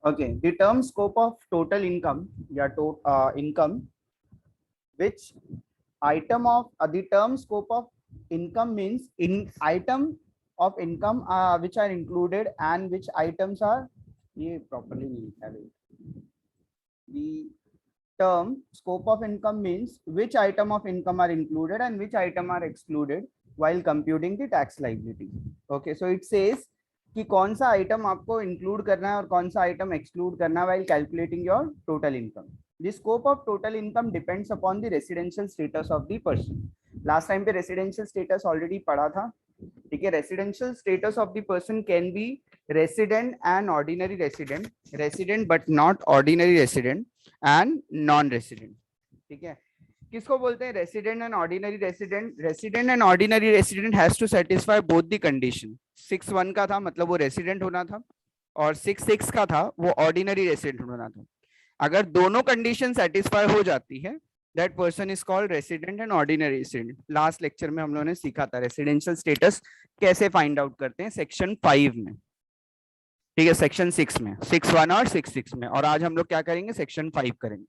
Okay, the term scope of total income या income, which item of the term scope of income means in item of income which are included and which items are, ये properly नहीं लिखा है. The term scope of income means which item of income are included and which item are excluded while computing the tax liability. Okay, so it says कि कौन सा item आपको include करना है और कौन सा आइटम एक्सक्लूड करना है while calculating your total income. The scope of total income depends upon the residential status of the person. Last time पे residential status already पढ़ा था, ठीक है. Residential status of the person can be resident and ordinary resident, resident but not ordinary resident, and non resident. ठीक है, किसको बोलते हैं resident and ordinary resident? Resident and ordinary resident has to satisfy both the condition. 6(1) का था मतलब वो resident होना था, और 6(6) का था वो ऑर्डिनरी रेसिडेंट होना था. अगर दोनों कंडीशन सेटिस्फाई हो जाती है, that person is called resident and ordinary resident. Last lecture में हम लोगों ने सीखा था रेसिडेंशियल स्टेटस कैसे फाइंड आउट करते हैं, सेक्शन 5 में. ठीक है, सेक्शन 6 में, 6(1) और 6(6) में. और आज हम लोग क्या करेंगे, सेक्शन 5 करेंगे.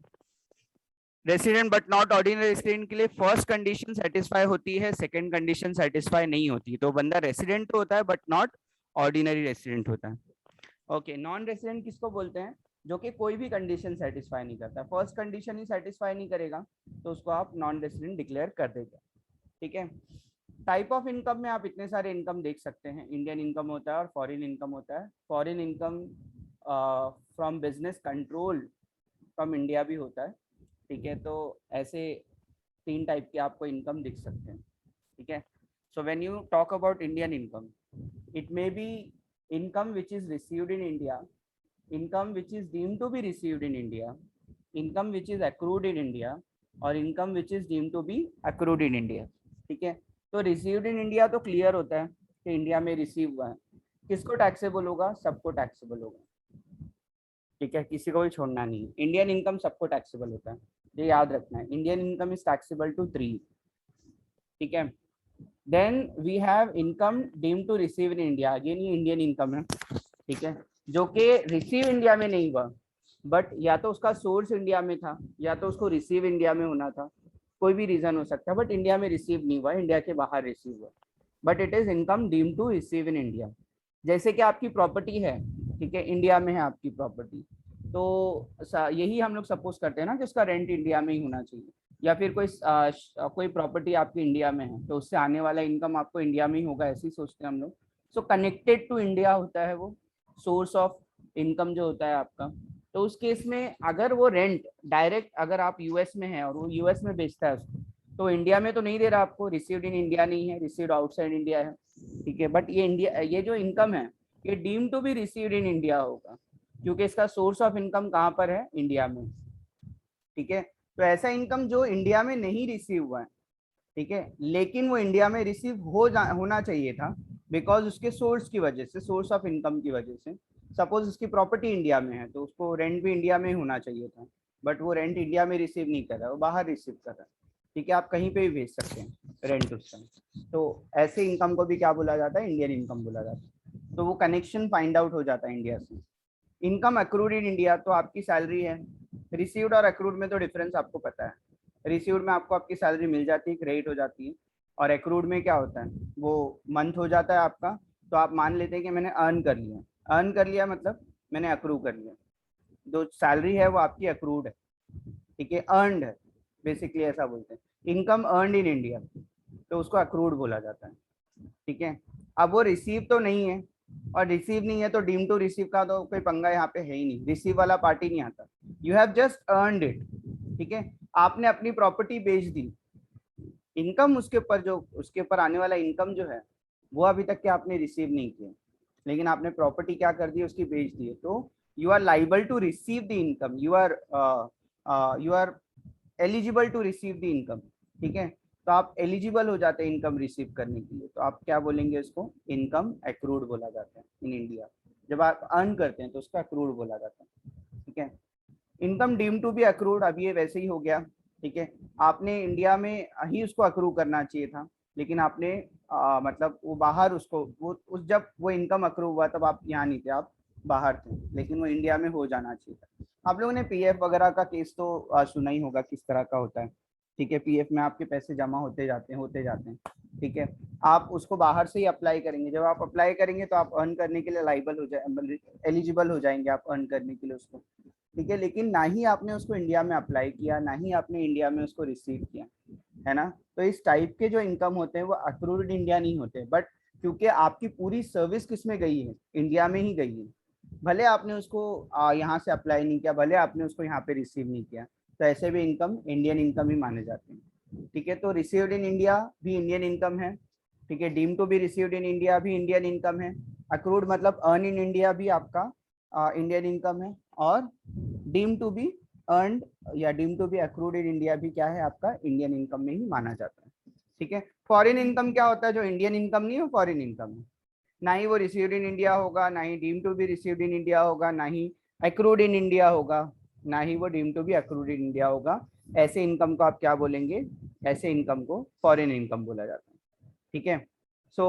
Resident but not ordinary resident के लिए फर्स्ट कंडीशन सेटिस्फाई होती है, सेकंड कंडीशन सेटिस्फाई नहीं होती, तो बंदा रेसिडेंट तो होता है बट नॉट ऑर्डिनरी रेसिडेंट होता है. ओके, नॉन रेसिडेंट किसको बोलते हैं? जो कि कोई भी कंडीशन सेटिस्फाई नहीं करता, फर्स्ट कंडीशन ही सेटिस्फाई नहीं करेगा तो उसको आप नॉन रेसिडेंट डिक्लेयर कर देगा. ठीक है. टाइप ऑफ इनकम में आप इतने सारे इनकम देख सकते हैं. इंडियन इनकम होता है और फॉरेन इनकम होता है. Foreign income from business control from India भी होता है. ठीक है, तो ऐसे 3 टाइप के आपको इनकम दिख सकते हैं. ठीक है. So when you talk about Indian income, it may be income which is received in India, income which is deemed to be received in India, income which is accrued in India, और income which is deemed to be accrued in India. ठीक है. तो received in India तो clear होता है कि India में receive हुआ है. किसको टैक्सेबल होगा? सबको टैक्सेबल होगा. ठीक है, किसी को भी छोड़ना नहीं. इंडियन इनकम सबको टैक्सेबल होता है, ये याद रखना है. Indian income is taxable to 3. ठीक है. Then we have income deemed to receive in India. Again ये इंडियन इनकम है. ठीक है, जो कि रिसीव इंडिया में नहीं हुआ, बट या तो उसका सोर्स इंडिया में था या तो उसको रिसीव इंडिया में होना था, कोई भी रीजन हो सकता है, बट इंडिया में रिसीव नहीं हुआ, इंडिया के बाहर रिसीव हुआ, but it is income deemed to receive in India. जैसे कि आपकी प्रॉपर्टी है, ठीक है, इंडिया में है आपकी प्रॉपर्टी, तो यही हम लोग सपोज करते हैं ना कि उसका रेंट इंडिया में ही होना चाहिए, या फिर कोई प्रॉपर्टी आपकी इंडिया में है तो उससे आने वाला इनकम आपको इंडिया में ही होगा, ऐसे ही सोचते हैं हम लोग. सो कनेक्टेड टू इंडिया होता है वो सोर्स ऑफ इनकम जो होता है आपका. तो उस केस में अगर वो रेंट डायरेक्ट, अगर आप यूएस में है और वो यूएस में बेचता है उसको, तो इंडिया में तो नहीं दे रहा आपको, रिसीव्ड इन इंडिया नहीं है, रिसीव्ड आउटसाइड इंडिया है. ठीक है, बट ये इंडिया, ये जो इनकम है ये deem to be received in India होगा, क्योंकि इसका सोर्स ऑफ इनकम कहाँ पर है? इंडिया में. ठीक है. तो ऐसा इनकम जो इंडिया में नहीं रिसीव हुआ है, ठीक है, लेकिन वो इंडिया में रिसीव होना चाहिए था, बिकॉज उसके सोर्स की वजह से, सोर्स ऑफ इनकम की वजह से. सपोज उसकी प्रॉपर्टी इंडिया में है तो उसको रेंट भी इंडिया में होना चाहिए था, बट वो रेंट इंडिया में रिसीव नहीं कर रहा है, वो बाहर रिसीव कर रहा है. ठीक है, आप कहीं पे भी भेज सकते हैं रेंट उसका. तो ऐसे इनकम को भी क्या बोला जाता है? इंडियन इनकम बोला जाता है. तो वो कनेक्शन फाइंड आउट हो जाता है इंडिया से. इनकम अक्रूड इन इंडिया, तो आपकी सैलरी है. रिसीव्ड और अक्रूड में तो डिफरेंस आपको पता है. रिसीव्ड में आपको आपकी सैलरी मिल जाती है, क्रेडिट हो जाती है, और अक्रूड में क्या होता है? वो मंथ हो जाता है आपका. तो आप मान लेते हैं कि मैंने अर्न कर लिया. अर्न कर लिया मतलब मैंने अक्रू कर लिया. जो सैलरी है वो आपकी अक्रूड है. ठीक है, अर्नड है, बेसिकली ऐसा बोलते हैं. इनकम अर्नड इन इंडिया, तो उसको अक्रूड बोला जाता है. ठीक है. अब वो रिसीव तो नहीं है, और रिसीव नहीं है तो डीम टू रिसीव का तो कोई पंगा यहाँ पे है ही नहीं, रिसीव वाला पार्टी नहीं आता. You have just earned it. ठीक है, आपने अपनी प्रॉपर्टी बेच दी, इनकम उसके ऊपर, जो उसके ऊपर आने वाला इनकम जो है वो अभी तक के आपने रिसीव नहीं किया, लेकिन आपने प्रॉपर्टी क्या कर दी? उसकी बेच दी है. तो you are liable to receive the income, you are eligible to receive the income. ठीक है, तो आप एलिजिबल हो जाते हैं इनकम रिसीव करने के लिए. तो आप क्या बोलेंगे? इसको इनकम एक्रूड बोला जाता है इन इंडिया. जब आप अर्न करते हैं तो उसका एक्रूड बोला जाता है. ठीक है. Income deem to be accrued, अब ये वैसे ही हो गया. ठीक है, आपने इंडिया में ही उसको अक्रू करना चाहिए था, लेकिन आपने मतलब वो बाहर उसको, वो उस जब वो इनकम अक्रू हुआ तब आप यहाँ नहीं थे, आप बाहर थे, लेकिन वो इंडिया में हो जाना चाहिए था। आप लोगों ने पीएफ वगैरह का केस तो सुना ही होगा किस तरह का होता है। ठीक है, पीएफ में आपके पैसे जमा होते जाते हैं। ठीक है, आप उसको बाहर से ही अप्लाई करेंगे। जब आप अप्लाई करेंगे तो आप अर्न करने के लिए लाइबल हो जाए, एलिजिबल हो जाएंगे आप अर्न करने के लिए उसको। ठीक है, लेकिन ना ही आपने उसको इंडिया में अप्लाई किया, ना ही आपने इंडिया में उसको रिसीव किया, है ना। तो इस टाइप के जो इनकम होते हैं वो अक्रूड इंडिया नहीं होते, बट क्योंकि आपकी पूरी सर्विस किस में गई है, इंडिया में ही गई है। भले आपने उसको यहाँ से अप्लाई नहीं किया, भले आपने उसको यहाँ पे रिसीव नहीं किया, तो ऐसे भी इनकम इंडियन इनकम ही माने जाते हैं। ठीक है, तो रिसीव्ड इन इंडिया भी इंडियन इनकम है। ठीक है, deem to be received in India भी इंडियन इनकम है। अक्रूड मतलब अर्न इन इंडिया भी आपका इंडियन इनकम है। और डीम टू बी अर्नड या deem to be accrued in India भी क्या है, आपका इंडियन इनकम में ही माना जाता है। ठीक है, फॉरेन इनकम क्या होता है, जो इंडियन इनकम नहीं है, फॉरेन इनकम है। ना ही वो रिसीव्ड इन इंडिया होगा, ना ही deem to be received in India होगा, ना ही अक्रूड इन इंडिया होगा, ना ही वो deem to be accrued in India होगा। ऐसे इनकम को आप क्या बोलेंगे, ऐसे इनकम को फॉरेन इनकम बोला जाता है। ठीक है, so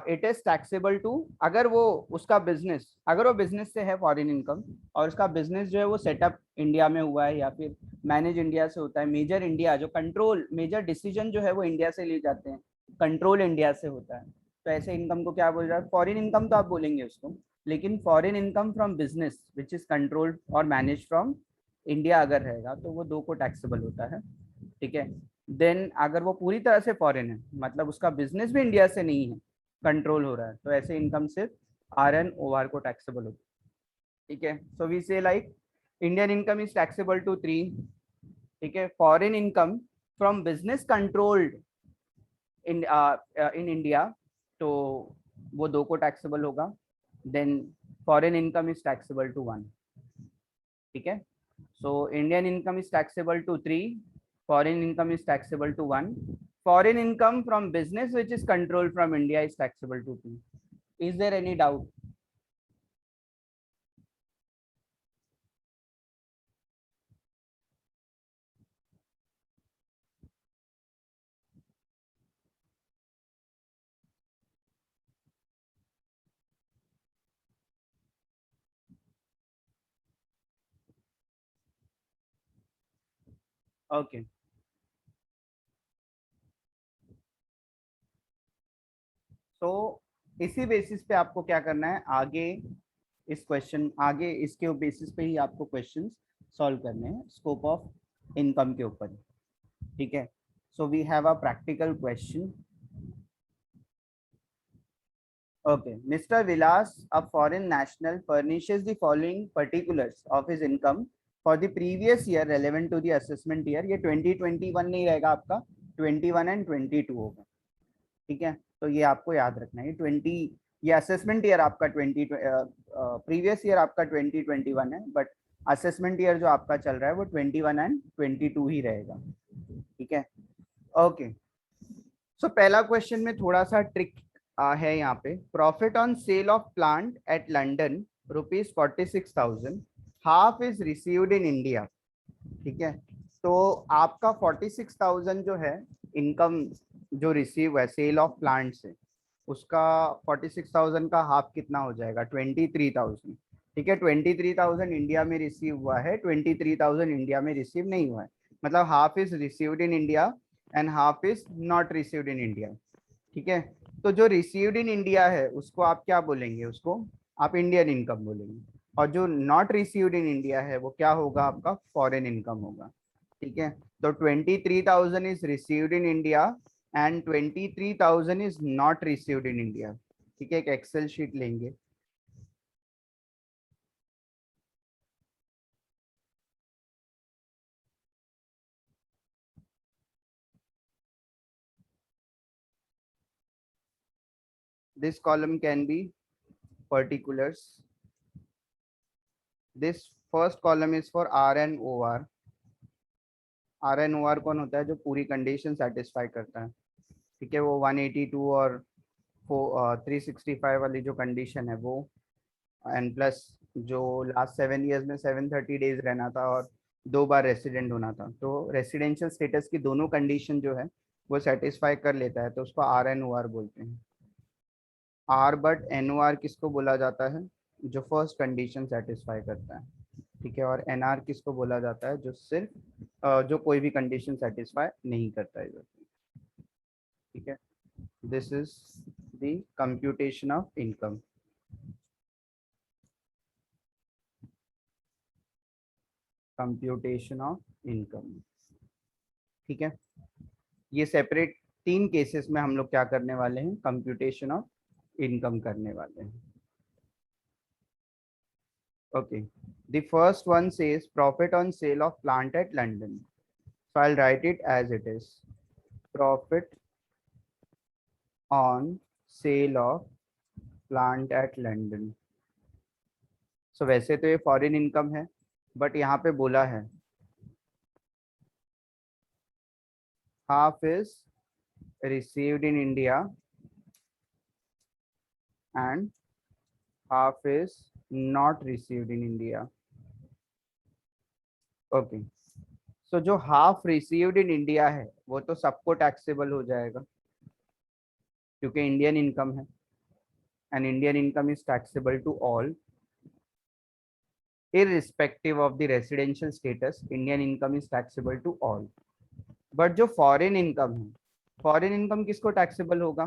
it is taxable to, अगर वो उसका बिजनेस, अगर वो बिजनेस से है फॉरेन इनकम, और उसका बिजनेस जो है वो सेटअप इंडिया में हुआ है या फिर मैनेज इंडिया से होता है, मेजर इंडिया जो कंट्रोल, मेजर डिसीजन जो है वो इंडिया से लिए जाते हैं, कंट्रोल इंडिया से होता है, तो ऐसे इनकम को क्या बोल रहा है, फॉरेन इनकम तो आप बोलेंगे उसको। लेकिन foreign income from business which is controlled और मैनेज फ्रॉम इंडिया अगर रहेगा तो वो दो को टैक्सेबल होता है। ठीक है, देन अगर वो पूरी तरह से फॉरेन है, मतलब उसका बिजनेस भी इंडिया से नहीं है, कंट्रोल हो रहा है, तो ऐसे इनकम सिर्फ आर एन ओ आर को टैक्सेबल होती है। ठीक है, so we say like Indian income is taxable to three. ठीक है, foreign income from business controlled in India, तो वो दो को टैक्सेबल होगा। Then foreign income is taxable to one. ठीक है, so Indian income is taxable to three, foreign income is taxable to one, foreign income from business which is controlled from India is taxable to two. Is there any doubt? Okay, so इसी basis पे आपको क्या करना है आगे, इस question आगे इसके बेसिस पे ही आपको क्वेश्चंस सॉल्व करने हैं स्कोप ऑफ इनकम के ऊपर। ठीक है, so we have a practical question. Okay, Mr. Vilas, a foreign national, furnishes the following particulars of his income for the previous year relevant to the assessment year. ये 2021 नहीं रहेगा आपका, 21 and 22 होगा। ठीक है, तो ये आपको याद रखना है। 20 ये असेसमेंट ईयर आपका 20 प्रीवियस ईयर आपका 2021 है, बट असेसमेंट ईयर जो आपका चल रहा है वो 21 एंड 22 ही रहेगा। ठीक है, ओके। सो पहला क्वेश्चन में थोड़ा सा ट्रिक है यहाँ पे। Profit on sale of plant eight London ₹46,000, half is received in India. ठीक है, तो आपका 46,000 जो है इनकम जो रिसीव है सेल ऑफ प्लांट से, उसका 46,000 का हाफ कितना हो जाएगा, 23,000। ठीक है, 23,000 इंडिया में रिसीव हुआ है, 23,000 इंडिया में रिसीव नहीं हुआ है, मतलब half is received in India and half is not received in India. ठीक है, तो जो रिसीव्ड इन इंडिया है उसको आप क्या बोलेंगे, उसको आप इंडियन इनकम बोलेंगे, और जो नॉट रिसीव्ड इन इंडिया है वो क्या होगा, आपका फॉरेन इनकम होगा। ठीक है, तो 23,000 is received in India and 23,000 is not received in India. ठीक है, एक एक्सेल शीट लेंगे। This column can be particulars, this first column is for R N O R. R N O R कौन होता है, जो पूरी कंडीशन सेटिस्फाई करता है। ठीक है, वो 182 और 365 वाली जो कंडीशन है वो, एंड प्लस जो लास्ट 7 ईयर्स में 730 डेज रहना था और 2 बार रेसिडेंट होना था, तो रेसिडेंशियल स्टेटस की दोनों कंडीशन जो है वो सेटिस्फाई कर लेता है, तो उसको आर एन ओ आर बोलते हैं। R but N O R किसको बोला जाता है, जो फर्स्ट कंडीशन सेटिस्फाई करता है, ठीक है। और एनआर किसको बोला जाता है, जो सिर्फ जो कोई भी कंडीशन सेटिस्फाई नहीं करता है, ठीक है। This is the computation of income. Computation of income, ठीक है। ये सेपरेट 3 केसेस में हम लोग क्या करने वाले हैं, कंप्यूटेशन ऑफ इनकम करने वाले हैं। Okay. The first one says profit on sale of plant at London. So I'll write it as it is. Profit on sale of plant at London. So वैसे तो ये फॉरेन इनकम है, but यहाँ पे बोला है half is received in India and half is not received in India. Okay. So जो half received in India है वो तो सबको टैक्सेबल हो जाएगा क्योंकि इंडियन इनकम है, and Indian income is taxable to all irrespective of the residential status. Indian income is taxable to all. But जो फॉरेन इनकम है, फॉरेन इनकम किसको टैक्सेबल होगा,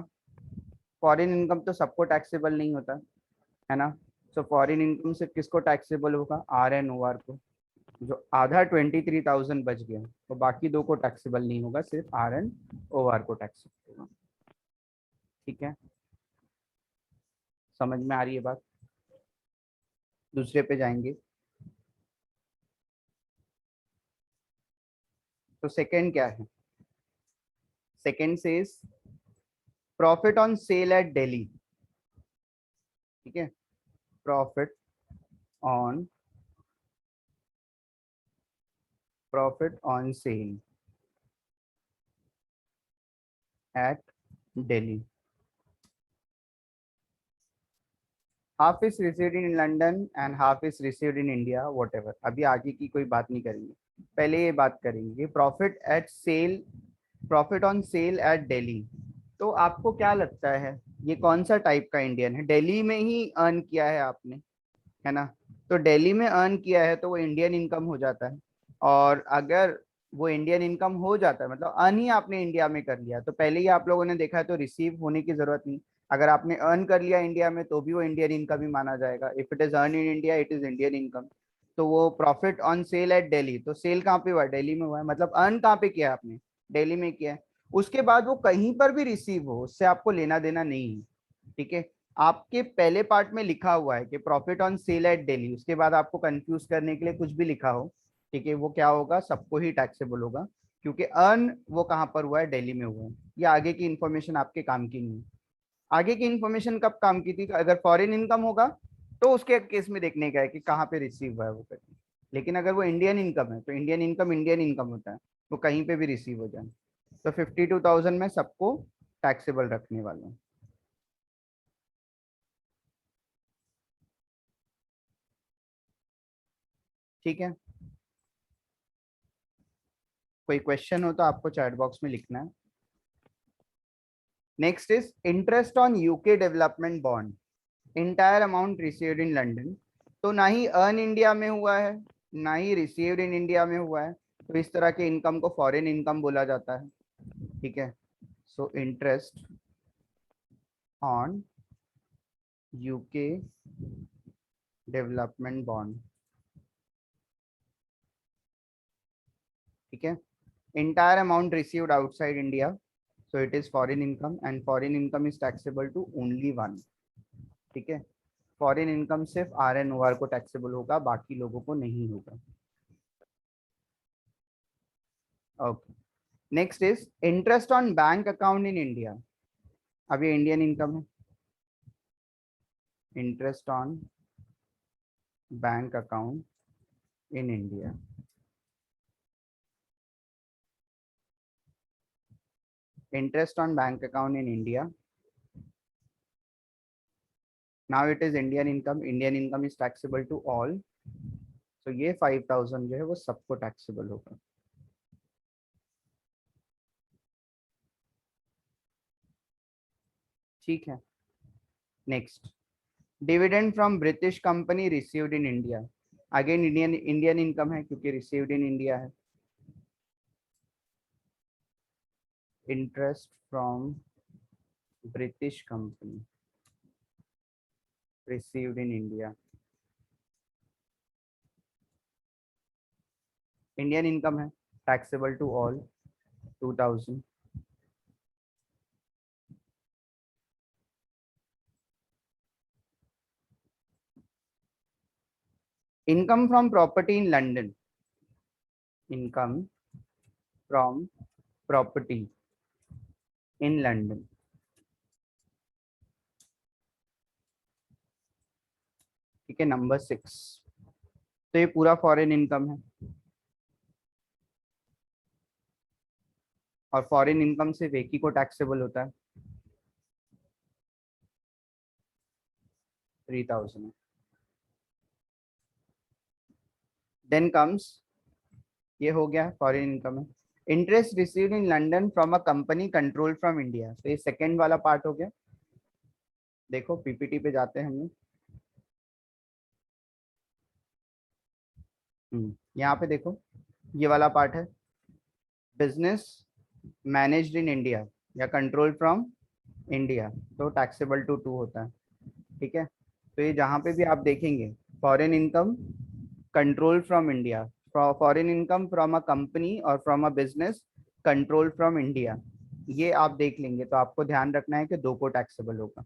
फॉरेन इनकम तो सबको टैक्सेबल नहीं होता है ना। सो फॉरेन इनकम से किसको टैक्सेबल होगा, आर एन ओ आर को। जो आधा 23,000 बच गया तो बाकी दो को टैक्सेबल नहीं होगा, सिर्फ आर एन ओ आर को टैक्सेबल होगा, ठीक है। समझ में आ रही है बात। दूसरे पे जाएंगे। तो सेकंड क्या है, सेकंड से profit on sale at Delhi, ठीक है। Profit on sale at Delhi, half is received in London and half is received in India, whatever. अभी आगे की कोई बात नहीं करेंगे, पहले ये बात करेंगे profit at sale, profit on sale at Delhi. तो आपको क्या लगता है ये कौन सा टाइप का इंडियन है, दिल्ली में ही अर्न किया है आपने, है ना। तो दिल्ली में अर्न किया है तो वो इंडियन इनकम हो जाता है। और अगर वो इंडियन इनकम हो जाता है मतलब अर्न ही आपने इंडिया में कर लिया, तो पहले ही आप लोगों ने देखा है तो रिसीव होने की जरूरत नहीं। अगर आपने अर्न कर लिया इंडिया में तो भी वो इंडियन इनकम ही माना जाएगा। If it is earn in India it is Indian income. तो वो profit on sale at Delhi, तो सेल कहाँ पे हुआ है, दिल्ली में हुआ है, मतलब अर्न कहाँ पे किया है आपने, दिल्ली में किया है। उसके बाद वो कहीं पर भी रिसीव हो उससे आपको लेना देना नहीं है, ठीक है। आपके पहले पार्ट में लिखा हुआ है कि profit on sale at Delhi, उसके बाद आपको कंफ्यूज करने के लिए कुछ भी लिखा हो, ठीक है, वो क्या होगा, सबको ही टैक्सेबल होगा क्योंकि अर्न वो कहाँ पर हुआ है, दिल्ली में हुआ है। ये आगे की इंफॉर्मेशन आपके काम की नहीं है। आगे की इंफॉर्मेशन कब काम की थी, तो अगर फॉरेन इनकम होगा तो उसके केस में देखने का है कि कहाँ पे रिसीव हुआ है वो करके। लेकिन अगर वो इंडियन इनकम है तो इंडियन इनकम होता है, वो कहीं पे भी रिसीव हो जाए। तो 52,000 में सबको टैक्सेबल रखने वाले हैं, ठीक है। कोई क्वेश्चन हो तो आपको चैट बॉक्स में लिखना है। Next is interest on UK development bond, entire amount received in London. तो ना ही अर्न इंडिया में हुआ है ना ही रिसीव्ड इन इंडिया में हुआ है, तो इस तरह के इनकम को फॉरेन इनकम बोला जाता है, ठीक है। So interest on UK development bond, ठीक है। Entire amount received outside India, so it is foreign income and foreign income is taxable to only one, ठीक है। फॉरेन इनकम सिर्फ आर एन ओ आर को टैक्सेबल होगा, बाकी लोगों को नहीं होगा। Okay. Next is interest on bank account in India. अब ये इंडियन इनकम है, interest on bank account in India, interest on bank account in India, now it is Indian income is taxable to all. तो ये 5,000 जो है वो सबको taxable होगा, ठीक है। Next, dividend from British company received in India, again Indian income है क्योंकि रिसीव्ड इन इंडिया है. Interest from British company received in India, Indian income है, taxable to all, 2000. Income from property in London, income from property in London, ठीक है, number 6. तो ये पूरा foreign income है, और फॉरेन इनकम सिर्फ एक ही को टैक्सेबल होता है, 3000. देन कम्स, ये हो गया फॉरेन इनकम है. Interest received in London from a company control from India, तो ये सेकेंड वाला पार्ट हो गया. देखो पीपीटी पे जाते हैं हम लोग. यहाँ पे देखो ये वाला पार्ट है, बिजनेस मैनेज्ड इन इंडिया या कंट्रोल फ्रॉम इंडिया, तो टैक्सेबल टू 2 होता है, ठीक है. तो ये जहाँ पे भी आप देखेंगे foreign income control from India, foreign income from a company और from a business control from India, ये आप देख लेंगे तो आपको ध्यान रखना है कि 2 को टैक्सेबल होगा,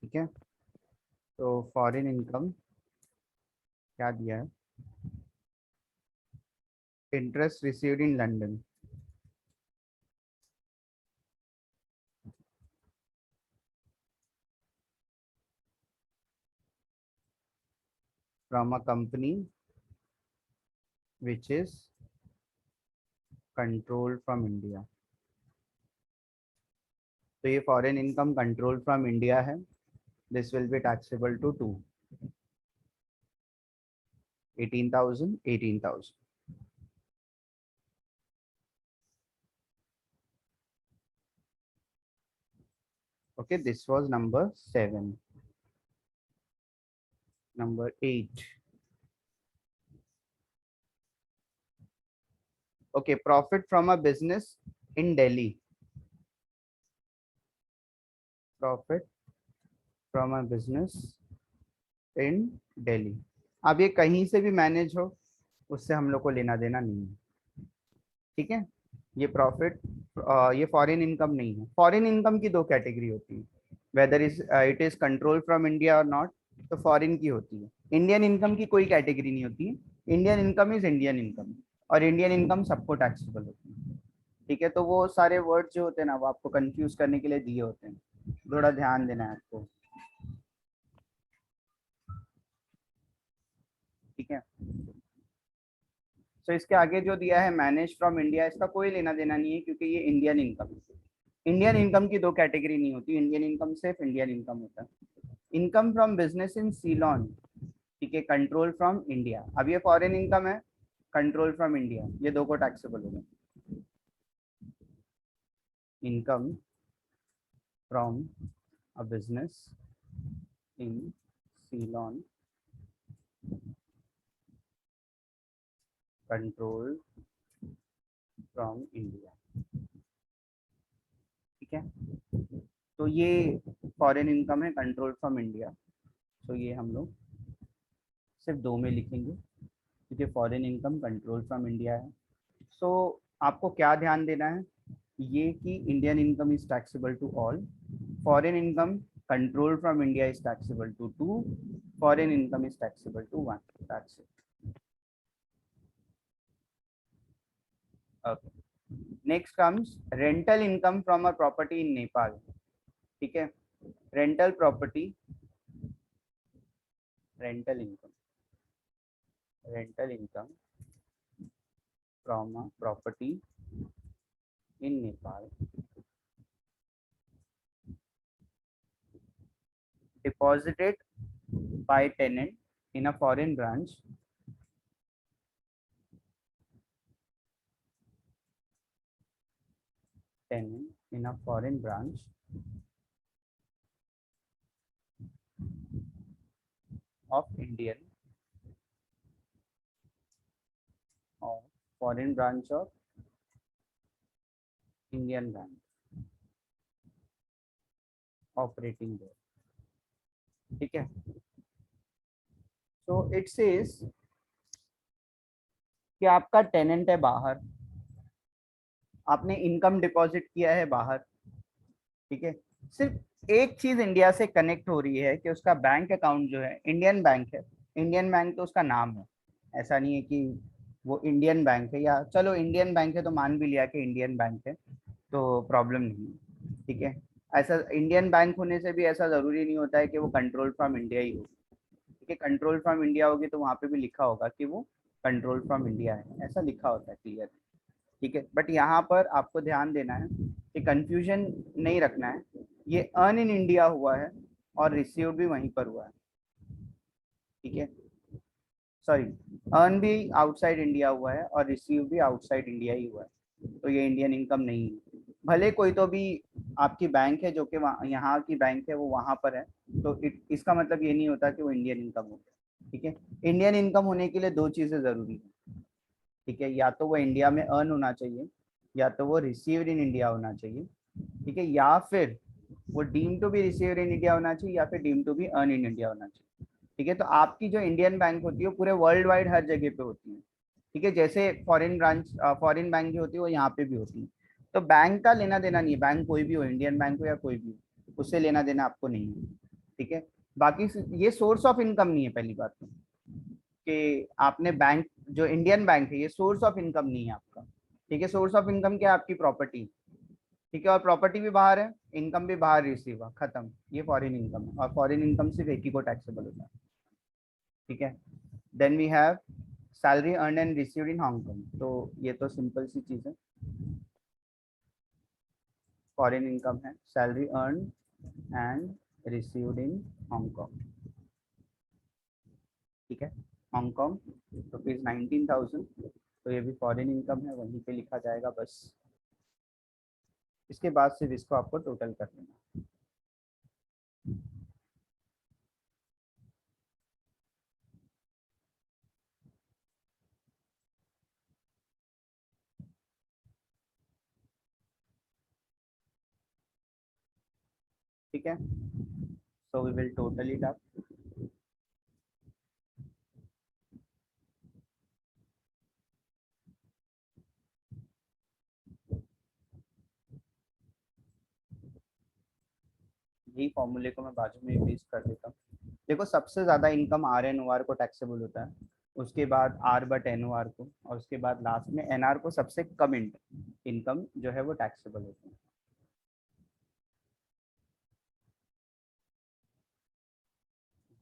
ठीक है. तो फॉरेन इनकम क्या दिया है, interest received in London, from a company which is control from India, तो ये foreign income control from India है, this will be taxable to 2, 18,000, 18,000. Okay, this was number 7. Number 8. Okay, profit from a business in Delhi. Profit from a business in Delhi. अब ये कहीं से भी manage हो उससे हम लोग को लेना देना नहीं है, ठीक है. ये प्रॉफिट, ये फॉरेन इनकम नहीं है. फॉरेन इनकम की 2 कैटेगरी होती है, whether it is control from India और नॉट, तो फॉरेन की होती है. इंडियन इनकम की कोई कैटेगरी नहीं होती है, Indian income is Indian income, और इंडियन इनकम सबको टैक्सेबल होती है, ठीक है. तो वो सारे वर्ड जो होते हैं ना वो आपको कंफ्यूज करने के लिए दिए होते हैं, थोड़ा ध्यान देना है आपको, ठीक है. तो इसके आगे जो दिया है मैनेज फ्रॉम इंडिया, इसका कोई लेना देना नहीं है क्योंकि ये इंडियन इनकम है. इंडियन इनकम की 2 कैटेगरी नहीं होती, इंडियन इनकम सिर्फ इंडियन इनकम होता है. Income from business in Ceylon, ठीक है, कंट्रोल फ्रॉम इंडिया. अब ये फॉरेन इनकम है, कंट्रोल फ्रॉम इंडिया, ये 2 को टैक्सेबल होगा. Income from a business in Ceylon control from India, ठीक है. तो ये फॉरेन इनकम है कंट्रोल फ्रॉम इंडिया, तो ये हम लोग सिर्फ 2 में लिखेंगे क्योंकि foreign income control from India है. सो आपको क्या ध्यान देना है, ये कि Indian income is taxable to ऑल, foreign income control from India is taxable to 2, foreign income is taxable to 1, that's it. Okay, next comes rental income from a property in Nepal, ठीक है. Rental property, rental income, rental income from a property in Nepal, deposited by tenant in a foreign branch, tenant in a foreign branch of Indian और foreign branch of Indian bank operating there. ठीक है, तो it says कि आपका tenant है बाहर, आपने income deposit किया है बाहर। ठीक है, सिर्फ एक चीज इंडिया से कनेक्ट हो रही है कि उसका बैंक अकाउंट जो है इंडियन बैंक है। इंडियन बैंक तो उसका नाम है, ऐसा नहीं है कि वो इंडियन बैंक है, या चलो इंडियन बैंक है तो मान भी लिया कि इंडियन बैंक है, तो प्रॉब्लम नहीं है। ठीक है, ऐसा इंडियन बैंक होने से भी ऐसा जरूरी नहीं होता है कि वो कंट्रोल फ्रॉम इंडिया ही हो। ठीक है, कंट्रोल फ्रॉम इंडिया होगी तो वहां पे भी लिखा होगा कि वो कंट्रोल फ्रॉम इंडिया है, ऐसा लिखा होता है क्लियर। ठीक है, बट यहाँ पर आपको ध्यान देना है कि कंफ्यूजन नहीं रखना है। ये अर्न इन इंडिया हुआ है और रिसीव भी वहीं पर हुआ है। ठीक है, सॉरी, अर्न भी आउटसाइड इंडिया हुआ है और रिसीव भी आउटसाइड इंडिया ही हुआ है, तो ये इंडियन इनकम नहीं है। भले कोई तो भी आपकी बैंक है जो कि यहाँ की बैंक है वो वहां पर है, तो इसका मतलब ये नहीं होता कि वो इंडियन इनकम हो गया। ठीक है, इंडियन इनकम होने के लिए दो चीजें जरूरी है। ठीक है, या तो वो इंडिया में अर्न होना चाहिए, या तो वो रिसीव्ड इन इंडिया होना चाहिए। ठीक है, या फिर वो deem to be received in India होना चाहिए, या फिर deem to be earn in India होना चाहिए। ठीक है, तो आपकी जो इंडियन बैंक होती है वो पूरे वर्ल्ड वाइड हर जगह पे होती है। ठीक है, जैसे फॉरेन ब्रांच फॉरेन बैंक जो होती है वो यहाँ पे भी होती है। तो बैंक का लेना देना नहीं है, बैंक कोई भी हो, इंडियन बैंक हो या कोई भी हो, उससे लेना देना आपको नहीं है। ठीक है, बाकी ये सोर्स ऑफ इनकम नहीं है पहली बात तो, कि आपने बैंक, जो इंडियन बैंक है ये सोर्स ऑफ इनकम नहीं है आपका। ठीक है, सोर्स ऑफ इनकम क्या है, आपकी प्रॉपर्टी। ठीक है, और प्रॉपर्टी भी बाहर है, इनकम भी बाहर रिसीव हुआ, खत्म, ये फॉरेन इनकम है, और फॉरेन इनकम सिर्फ एक ही को टैक्सेबल होता है। ठीक है, then we have salary earn and received in Hong Kong, तो ये तो सिंपल सी चीज है, फॉरेन इनकम है, salary earn and received in Hong Kong. ठीक है, हांगकांग रुपीज 19,000, तो ये भी फॉरेन इनकम है, वहीं पे लिखा जाएगा बस। इसके बाद सिर्फ इसको आपको टोटल कर देना। ठीक है, so we will total it up. यही फॉर्मूले को मैं बाजू में पेस्ट कर देता हूँ। देखो, सबसे ज्यादा income R N O R को टैक्सेबल होता है, उसके बाद R but N O R को, और उसके बाद लास्ट में एन आर को सबसे कम इनकम जो है वो टैक्सेबल होती है।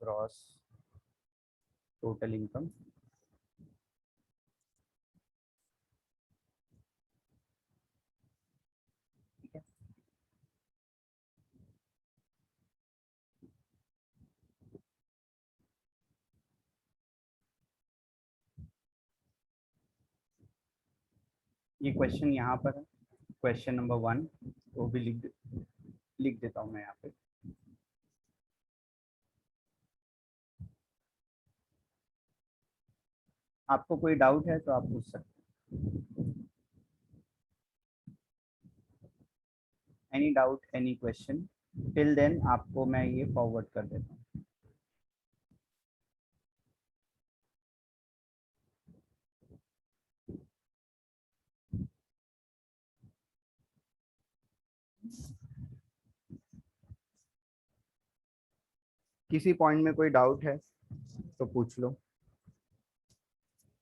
ग्रॉस टोटल इनकम, ठीक है, ये क्वेश्चन यहाँ पर है, क्वेश्चन नंबर 1, वो भी लिख देता हूँ मैं यहाँ पे। आपको कोई डाउट है तो आप पूछ सकते हैं, any doubt any question, till then आपको मैं ये फॉरवर्ड कर देता हूँ। किसी पॉइंट में कोई डाउट है तो पूछ लो,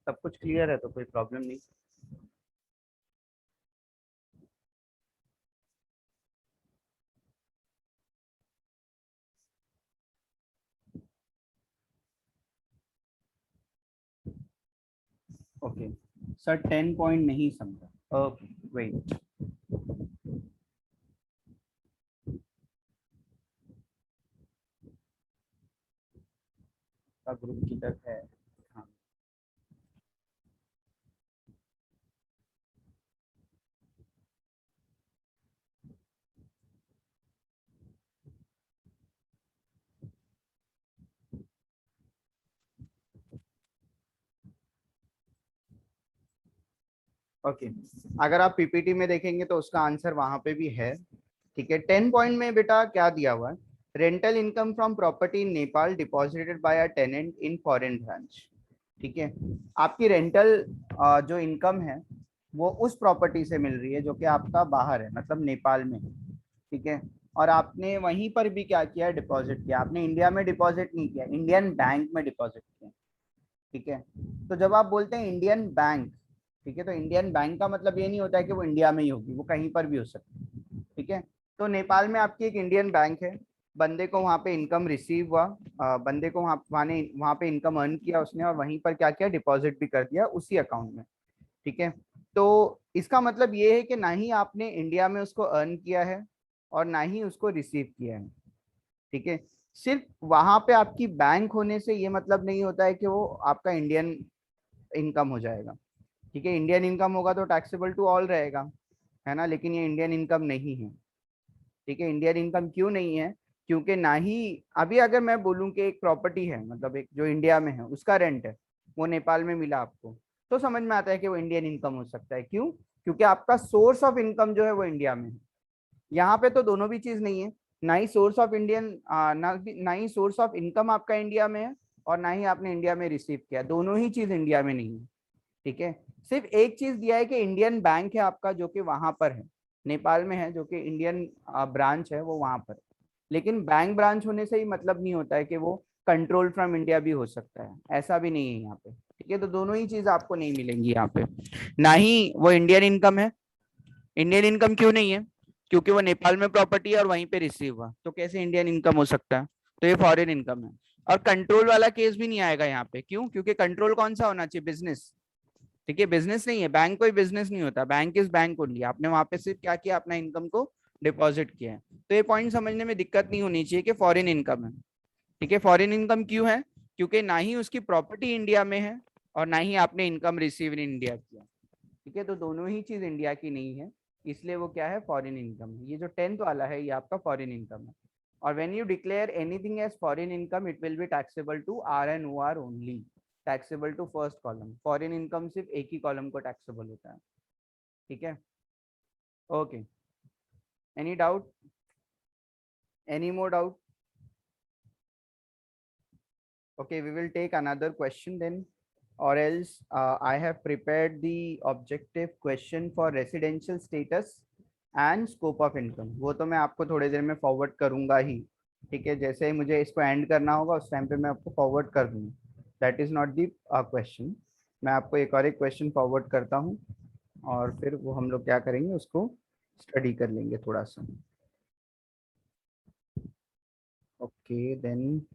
सब कुछ क्लियर है तो कोई प्रॉब्लम नहीं। ओके सर, 10 पॉइंट नहीं समझा, ओके वेट, का ग्रुप किधर है। हाँ, ओके, अगर आप पीपीटी में देखेंगे तो उसका आंसर वहां पे भी है। ठीक है, 10 पॉइंट में बेटा क्या दिया हुआ है, rental income from property in Nepal deposited by a tenant in foreign branch. ठीक है, आपकी रेंटल जो इनकम है वो उस प्रॉपर्टी से मिल रही है जो कि आपका बाहर है, मतलब नेपाल में। ठीक है, और आपने वहीं पर भी क्या किया, डिपॉजिट किया, आपने इंडिया में डिपॉजिट नहीं किया, इंडियन बैंक में डिपॉजिट किया। ठीक है, तो जब आप बोलते हैं इंडियन बैंक, ठीक है, तो इंडियन बैंक का मतलब ये नहीं होता है कि वो इंडिया में ही होगी, वो कहीं पर भी हो सकती है। ठीक है, तो नेपाल में आपकी एक इंडियन बैंक है, बंदे को वहां पे इनकम रिसीव हुआ, बंदे को वहां पे इनकम अर्न किया उसने, और वहीं पर क्या किया, डिपॉजिट भी कर दिया उसी अकाउंट में। ठीक है, तो इसका मतलब ये है कि ना ही आपने इंडिया में उसको अर्न किया है और ना ही उसको रिसीव किया है। ठीक है, सिर्फ वहां पे आपकी बैंक होने से ये मतलब नहीं होता है कि वो आपका इंडियन इनकम हो जाएगा। ठीक है, इंडियन इनकम होगा तो टैक्सेबल टू ऑल रहेगा, है ना, लेकिन ये इंडियन इनकम नहीं है। ठीक है, इंडियन इनकम क्यों नहीं है, क्योंकि ना ही अभी अगर मैं बोलूं कि एक प्रॉपर्टी है, मतलब एक जो इंडिया में है उसका रेंट है, वो नेपाल में मिला आपको, तो समझ में आता है कि वो इंडियन इनकम हो सकता है। क्यों? क्योंकि आपका सोर्स ऑफ इनकम जो है वो इंडिया में है। यहाँ पे तो दोनों भी चीज नहीं है, ना ही सोर्स ऑफ इंडियन, ना ही सोर्स ऑफ इनकम आपका इंडिया में है, और ना ही आपने इंडिया में रिसीव किया, दोनों ही चीज इंडिया में नहीं है। ठीक है, सिर्फ एक चीज दिया है कि इंडियन बैंक है आपका जो कि वहां पर है, नेपाल में है, जो कि इंडियन ब्रांच है वो वहां पर है। लेकिन बैंक ब्रांच होने से ही मतलब नहीं होता है कि वो कंट्रोल फ्रॉम इंडिया भी हो सकता है, ऐसा भी नहीं है यहाँ पे। ठीक है, तो दोनों ही चीज आपको नहीं मिलेंगी यहाँ पे, ना ही वो इंडियन इनकम है। इंडियन इनकम क्यों नहीं है? क्योंकि वो नेपाल में प्रॉपर्टी है और वहीं पे रिसीव हुआ, तो कैसे इंडियन इनकम हो सकता है? तो ये फॉरेन इनकम है। और कंट्रोल वाला केस भी नहीं आएगा यहाँ पे। क्यों? क्योंकि कंट्रोल कौन सा होना चाहिए? बिजनेस। ठीक है, बिजनेस नहीं है, बैंक कोई बिजनेस नहीं होता, बैंक इज बैंक ओनली। आपने वहां पे सिर्फ क्या किया, अपना इनकम को डिपॉजिट किया है। तो ये पॉइंट समझने में दिक्कत नहीं होनी चाहिए कि फॉरेन इनकम है। ठीक है, फॉरेन इनकम क्यों है? क्योंकि ना ही उसकी प्रॉपर्टी इंडिया में है और ना ही आपने इनकम रिसीव इन इंडिया किया। ठीक है, तो दोनों ही चीज इंडिया की नहीं है, इसलिए वो क्या है, फॉरेन इनकम है। ये जो 10th वाला है ये आपका फॉरेन इनकम है। और when you declare anything as foreign income it will be taxable to R and O R only, taxable to first column. Foreign income सिर्फ एक ही कॉलम को टैक्सेबल होता है। ठीक है, okay, any doubt, any more doubt? Okay, we will take another question then, or else I have prepared the objective question for residential status and scope of income. वो तो मैं आपको थोड़ी देर में फॉरवर्ड करूंगा ही। ठीक है, जैसे ही मुझे इसको एंड करना होगा उस टाइम पे मैं आपको फॉरवर्ड कर दूंगा। That is not the question. मैं आपको एक और एक क्वेश्चन फॉरवर्ड करता हूँ, और फिर वो हम लोग क्या करेंगे, उसको स्टडी कर लेंगे थोड़ा सा। Okay then,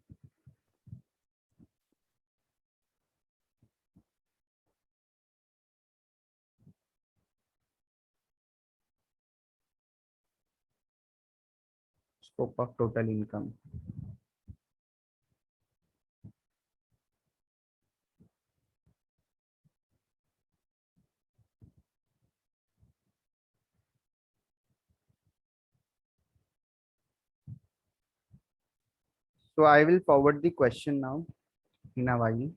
scope of total income. So I will forward the question now, Hinawagi.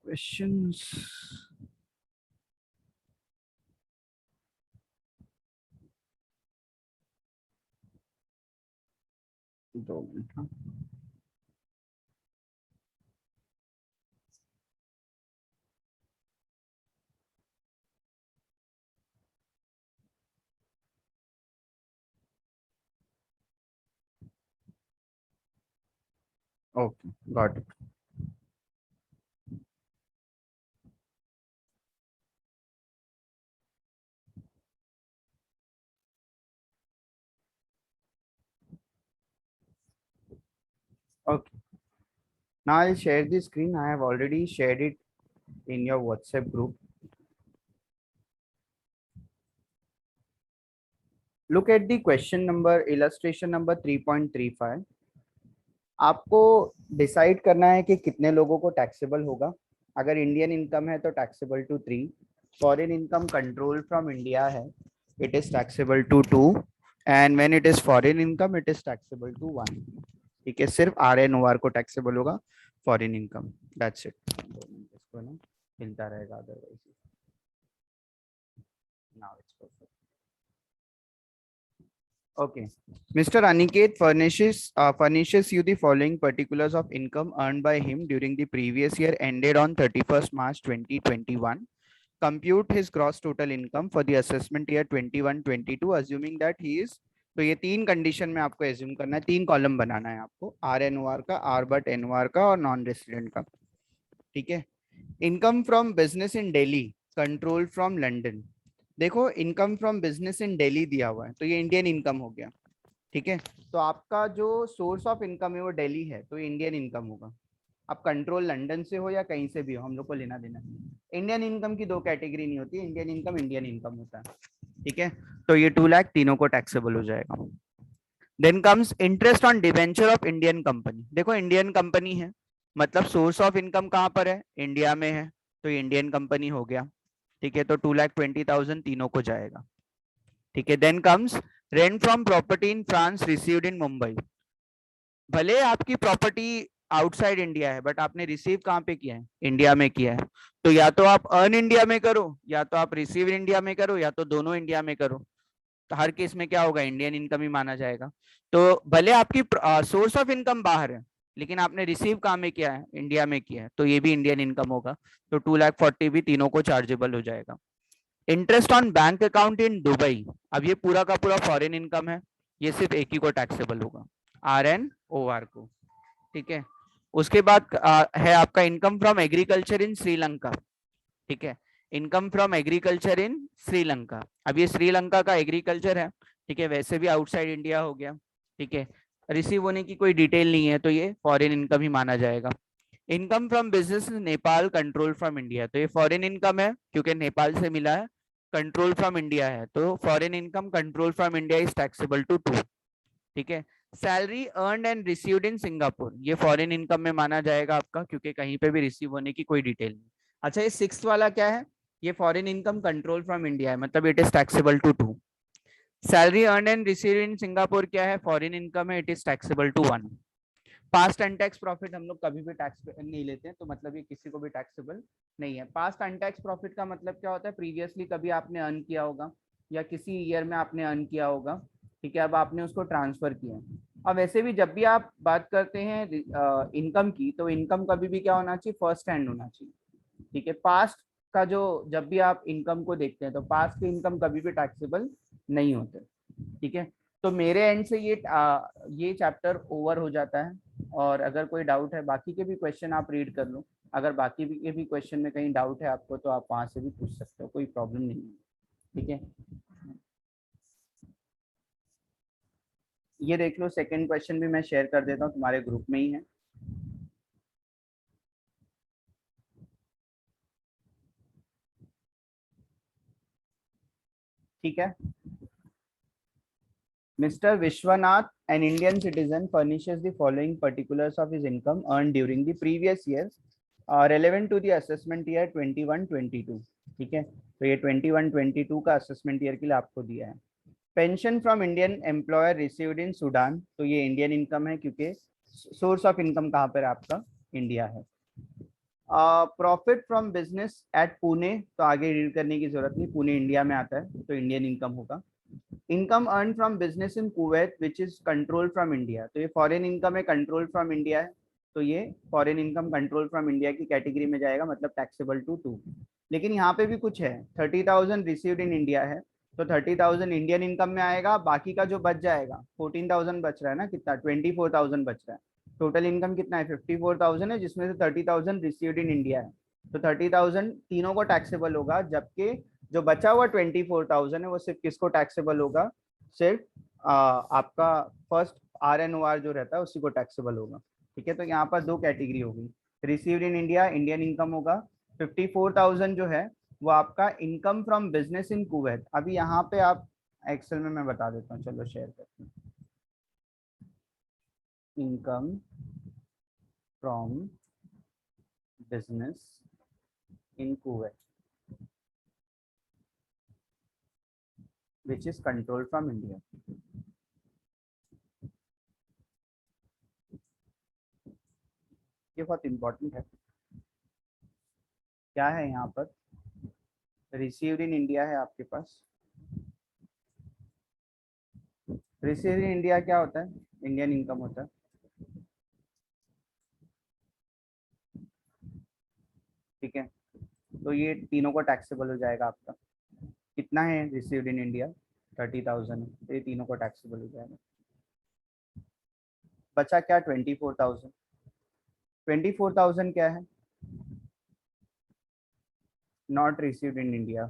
Questions. 2 minute, हाँ। Okay, got it. Okay, now I'll share the screen. I have already shared it in your WhatsApp group. Look at the question number, illustration number 3.35. आपको decide करना है कि कितने लोगों को taxable होगा। अगर इंडियन इनकम है तो taxable to 3, foreign income control from India है, it is taxable to 2, and when it is foreign income it is taxable to 1। ठीक है, सिर्फ RNOR को टैक्सेबल होगा, फॉरेन इनकम, दैट्स इट। इसको ना हिलता रहेगा otherwise. Now it's perfect. Okay. Mr. Aniket furnishes you the following particulars of income earned by him during the previous year ended on 31st March 2021. Compute his gross total income for the assessment year 21-22, assuming that he is, तो ये तीन condition में आपको assume करना है, तीन column बनाना है आपको, RNOR का, RBUT-NOR का और नॉन रेसिडेंट का। ठीक है। Income from business in Delhi, control from London. देखो, income from business in Delhi दिया हुआ है तो ये इंडियन इनकम हो गया। ठीक है, तो आपका जो सोर्स ऑफ इनकम है वो दिल्ली है तो इंडियन इनकम होगा। आप कंट्रोल लंदन से हो या कहीं से भी हो, हम लोग को लेना देना नहीं। इंडियन इनकम की दो कैटेगरी नहीं होती, इंडियन इनकम इंडियन इनकम होता है। ठीक है, तो ये 2 लाख तीनों को टैक्सेबल हो जाएगा। Then comes interest on debenture of Indian company. देखो, इंडियन कंपनी है मतलब सोर्स ऑफ इनकम कहाँ पर है, इंडिया में है, तो ये इंडियन कंपनी हो गया। ठीक है, तो 2,20,000 तीनों को जाएगा। ठीक है, then comes rent from property in France received in Mumbai. भले आपकी प्रॉपर्टी आउटसाइड इंडिया है बट आपने रिसीव कहाँ पे किया है, इंडिया में किया है, तो या तो आप अर्न इंडिया में करो, या तो आप रिसीव इंडिया में करो, या तो दोनों इंडिया में करो, तो हर केस में क्या होगा, इंडियन इनकम ही माना जाएगा। तो भले आपकी सोर्स ऑफ इनकम बाहर है लेकिन आपने रिसीव कहाँ में किया है, इंडिया में किया है, तो ये भी इंडियन इनकम होगा। तो 2,40,000 भी तीनों को चार्जेबल हो जाएगा। Interest on bank account in Dubai, अब ये पूरा का पूरा फॉरेन इनकम है, ये सिर्फ एक ही को टैक्सेबल होगा, RNOR को। ठीक है, उसके बाद है आपका income from agriculture in Sri Lanka. ठीक है, income from agriculture in Sri Lanka, अब ये श्रीलंका का एग्रीकल्चर है। ठीक है, वैसे भी आउटसाइड इंडिया हो गया। ठीक है, रिसीव होने की कोई डिटेल नहीं है तो ये फॉरेन इनकम ही माना जाएगा। Income from business Nepal control from India, तो ये फॉरेन इनकम है क्योंकि नेपाल से मिला है। कंट्रोल फ्रॉम इंडिया है तो foreign income control from India is taxable to 2। ठीक है, salary earn and received in Singapore, ये फॉरेन इनकम में माना जाएगा आपका क्योंकि कहीं पे भी रिसीव होने की कोई डिटेल नहीं। अच्छा, ये 6th वाला क्या है, ये foreign income control from India है मतलब it is taxable to 2। Salary earn and receive in Singapore क्या है, फॉरेन इनकम है, it is taxable to 1। Past untax profit हम लोग कभी भी टैक्स नहीं लेते हैं तो मतलब ये किसी को भी टैक्सेबल नहीं है। पास्ट अनटैक्स प्रॉफिट का मतलब क्या होता है, प्रीवियसली कभी आपने अर्न किया होगा या किसी ईयर में आपने अर्न किया होगा। ठीक है, अब आपने उसको ट्रांसफर किया। अब वैसे भी जब भी आप बात करते हैं इनकम की, तो इनकम कभी भी क्या होना चाहिए, फर्स्ट हैंड होना चाहिए। ठीक है, पास्ट का जो जब भी आप इनकम को देखते हैं तो पास्ट के इनकम कभी भी टैक्सेबल नहीं होते। ठीक है, तो मेरे एंड से ये चैप्टर ओवर हो जाता है। और अगर कोई डाउट है, बाकी के भी क्वेश्चन आप रीड कर लो, अगर बाकी के भी क्वेश्चन में कहीं डाउट है आपको तो आप वहां से भी पूछ सकते हो, कोई प्रॉब्लम नहीं है। ठीक है, ये देख लो, सेकंड क्वेश्चन भी मैं शेयर कर देता हूँ, तुम्हारे ग्रुप में ही है। ठीक है, Mr. Vishwanath, an Indian citizen, furnishes the following particulars of his income earned during the previous year, relevant to the assessment year 21-22। ठीक है, तो ये 21-22 का असेसमेंट ईयर के लिए आपको दिया है। Pension from Indian employer received in Sudan, तो ये इंडियन इनकम है क्योंकि सोर्स ऑफ इनकम कहाँ पर आपका, इंडिया है। Profit from business at Pune, तो आगे रीड करने की जरूरत नहीं, पुणे इंडिया में आता है तो इंडियन इनकम होगा। Income earn from business in Kuwait which is control from India, तो ये फॉरेन इनकम है, कंट्रोल फ्रॉम इंडिया है, तो ये foreign income control from India की कैटेगरी में जाएगा मतलब टैक्सेबल टू 2। लेकिन यहाँ पे भी कुछ है, 30,000 रिसीव्ड इन इंडिया है तो 30,000 इंडियन इनकम में आएगा, बाकी का जो बच जाएगा 14,000 बच रहा है ना, कितना 24,000 बच रहा है। टोटल इनकम कितना है, 54,000 है, जिसमें से 30,000 रिसीव्ड इन इंडिया है, तो 30,000 तीनों को टैक्सेबल होगा। जबकि जो बचा हुआ 24,000 है वो सिर्फ किसको टैक्सेबल होगा, सिर्फ आपका फर्स्ट RNOR जो रहता है उसी को टैक्सेबल होगा। ठीक है, तो यहाँ पर दो कैटेगरी होगी, received in India Indian income होगा, 54,000 जो है वो आपका income from business in Kuwait. अभी यहाँ पे आप एक्सेल में मैं बता देता हूँ, चलो शेयर करते हैं। Income from business in Kuwait, which is controlled from India. ये बहुत इंपॉर्टेंट है। क्या है यहाँ पर? रिसीव्ड इन इंडिया है आपके पास। रिसीव्ड इन इंडिया क्या होता है? इंडियन इनकम होता है। ठीक है, तो ये तीनों को टैक्सेबल हो जाएगा आपका। कितना है रिसीव्ड इन इंडिया? 30,000 है, तो ये तीनों को टैक्सेबल हो जाएगा। बचा क्या? 24,000। 24,000 क्या है? Not received in India.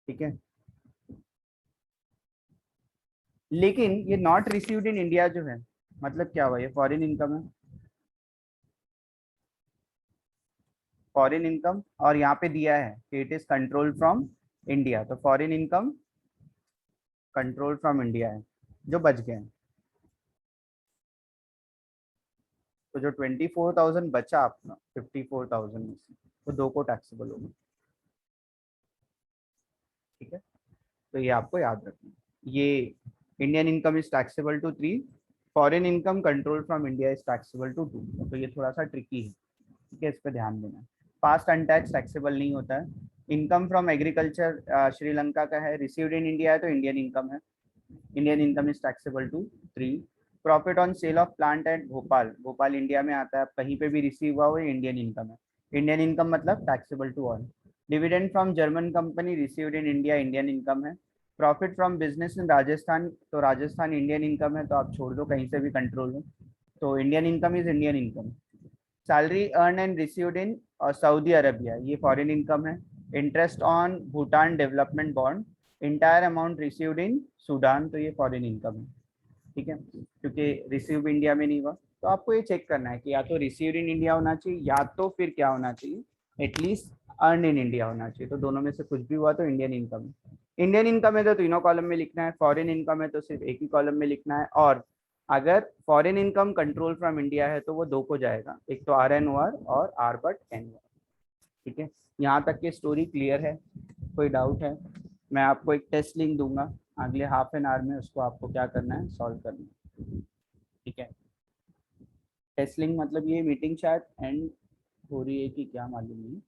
ठीक है, लेकिन ये नॉट रिसीव्ड इन इंडिया जो है, मतलब क्या हुआ? ये फॉरेन इनकम है। फॉरेन इनकम, और यहाँ पे दिया है कि it is control from India, तो foreign income control from India है जो बच गए हैं। तो जो 24,000 बचा अपना 54,000 में से, तो दो को टैक्सेबल होगा। ठीक है, तो ये आपको याद रखना। ये Indian income is taxable to 3, foreign income control from India is taxable to 2। तो ये थोड़ा सा ट्रिकी है, ठीक है, इस पर ध्यान देना। पास्ट अनटैक्स टैक्सेबल नहीं होता है। इनकम फ्रॉम एग्रीकल्चर श्रीलंका का है, रिसीव्ड इन इंडिया है, तो इंडियन इनकम है। Indian income is taxable to 3। Profit on sale of plant at Bhopal, Bhopal India में आता है, कहीं पे भी रिसीव हुआ वो इंडियन इनकम है। इंडियन इनकम मतलब taxable to all. Dividend from German company received in India, Indian income है। Profit from business in Rajasthan, तो राजस्थान इंडियन इनकम है, तो आप छोड़ दो, कहीं से भी कंट्रोल हो, तो Indian income is Indian income. Salary earn and received in Saudi Arabia, ये फॉरेन इनकम है। Interest on Bhutan development bond, entire amount received in Sudan, तो ये फॉरेन इनकम है। ठीक है, क्योंकि रिसीव इंडिया में नहीं हुआ, तो आपको ये चेक करना है कि या तो रिसीव्ड इन इंडिया होना चाहिए, या तो फिर क्या होना चाहिए, एटलीस्ट अर्न इन इंडिया होना चाहिए। तो दोनों में से कुछ भी हुआ तो इंडियन इनकम है। इंडियन इनकम है तो तीनों कॉलम में लिखना है, फॉरेन इनकम है तो सिर्फ एक ही कॉलम में लिखना है। और अगर foreign income control from India है तो वो दो को जाएगा, एक तो आर एन ओ आर और आर बट एन। ठीक है, यहाँ तक की स्टोरी क्लियर है? कोई डाउट है? मैं आपको एक टेस्ट लिंक दूंगा, अगले हाफ एन आवर में उसको आपको क्या करना है, सॉल्व करना है। ठीक है, टेस्ट लिंक मतलब ये मीटिंग शायद एंड हो रही है कि क्या मालूम नहीं,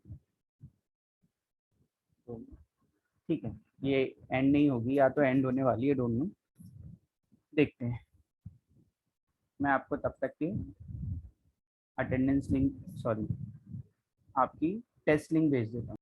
तो ठीक है, ये एंड नहीं होगी या तो एंड होने वाली है, डोंट नो, देखते हैं। मैं आपको तब तक की अटेंडेंस लिंक, सॉरी, आपकी टेस्ट लिंक भेज देता हूँ।